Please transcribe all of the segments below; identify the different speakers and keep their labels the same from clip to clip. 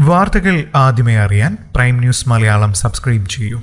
Speaker 1: വാർത്തകൾ ആദ്യമേ അറിയാൻ പ്രൈം ന്യൂസ് മലയാളം സബ്സ്ക്രൈബ് ചെയ്യൂ.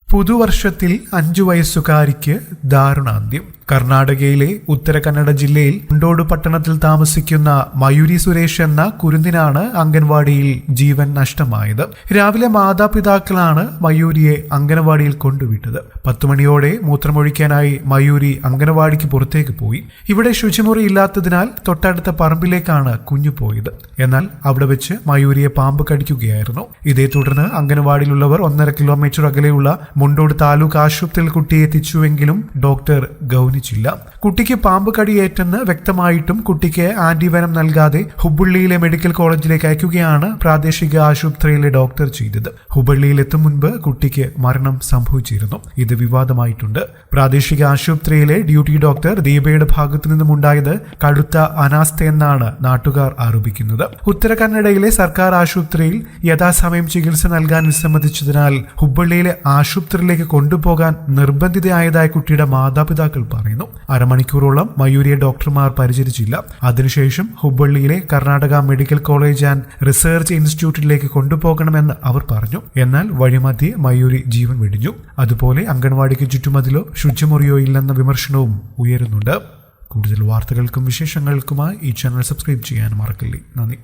Speaker 1: പുതുവർഷത്തിൽ 5 വയസ്സുകാരിക്ക് ദാരുണാന്ത്യം. കർണാടകയിലെ ഉത്തര കന്നഡ ജില്ലയിൽ മുണ്ടോട് പട്ടണത്തിൽ താമസിക്കുന്ന മയൂരി സുരേഷ് എന്ന കുരുന്നിനാണ് അംഗൻവാടിയിൽ ജീവൻ നഷ്ടമായത്. രാവിലെ മാതാപിതാക്കളാണ് മയൂരിയെ അംഗനവാടിയിൽ കൊണ്ടുവിട്ടത്. 10 മണിയോടെ മൂത്രമൊഴിക്കാനായി മയൂരി അംഗനവാടിക്ക് പുറത്തേക്ക് പോയി. ഇവിടെ ശുചിമുറി ഇല്ലാത്തതിനാൽ തൊട്ടടുത്ത പറമ്പിലേക്കാണ് കുഞ്ഞു പോയത്. എന്നാൽ അവിടെ വെച്ച് മയൂരിയെ പാമ്പ് കടിക്കുകയായിരുന്നു. ഇതേ തുടർന്ന് അംഗനവാടിയിലുള്ളവർ 1.5 കിലോമീറ്റർ അകലെയുള്ള മുണ്ടോട് താലൂക്ക് ആശുപത്രിയിൽ കുട്ടിയെ എത്തിച്ചുവെങ്കിലും ഡോക്ടർ ഗൗനിച്ചില്ല. കുട്ടിക്ക് പാമ്പ് കടിയേറ്റെന്ന് വ്യക്തമായിട്ടും കുട്ടിക്ക് ആന്റിവെനം നൽകാതെ ഹുബ്ബള്ളിയിലെ മെഡിക്കൽ കോളേജിലേക്ക് അയക്കുകയാണ് പ്രാദേശിക ആശുപത്രിയിലെ ഡോക്ടർ ചെയ്തത്. ഹുബ്ബള്ളിയിൽ എത്തും മുൻപ് കുട്ടിക്ക് മരണം സംഭവിച്ചിരുന്നു. ഇത് വിവാദമായിട്ടുണ്ട്. പ്രാദേശിക ആശുപത്രിയിലെ ഡ്യൂട്ടി ഡോക്ടർ ദീപയുടെ ഭാഗത്തു നിന്നുമുണ്ടായത് കടുത്ത അനാസ്ഥയെന്നാണ് നാട്ടുകാർ ആരോപിക്കുന്നത്. ഉത്തര കന്നഡയിലെ സർക്കാർ ആശുപത്രിയിൽ യഥാസമയം ചികിത്സ നൽകാൻ വിസമ്മതിച്ചതിനാൽ ഹുബ്ബള്ളിയിലെ ആശുപത്രിയിലേക്ക് കൊണ്ടുപോകാൻ നിർബന്ധിതയായതായി കുട്ടിയുടെ മാതാപിതാക്കൾ പറയുന്നു. അരമണിക്കൂറോളം മയൂരിയെ ഡോക്ടർമാർ പരിചരിച്ചില്ല. അതിനുശേഷം ഹുബ്ബള്ളിയിലെ Karnataka medical college and research ഇൻസ്റ്റിറ്റ്യൂട്ടിലേക്ക് കൊണ്ടുപോകണമെന്ന് അവർ പറഞ്ഞു. എന്നാൽ വഴിമധ്യേ മയൂരി ജീവൻ വെടിഞ്ഞു. അതുപോലെ അംഗൻവാടിക്ക് ചുറ്റുമതിലോ ശുചിമുറിയോ ഇല്ലെന്ന വിമർശനവും ഉയരുന്നുണ്ട്. കൂടുതൽ വാർത്തകൾക്കും വിശേഷങ്ങൾക്കുമായി ഈ ചാനൽ സബ്സ്ക്രൈബ് ചെയ്യാൻ മറക്കല്ലേ. നന്ദി.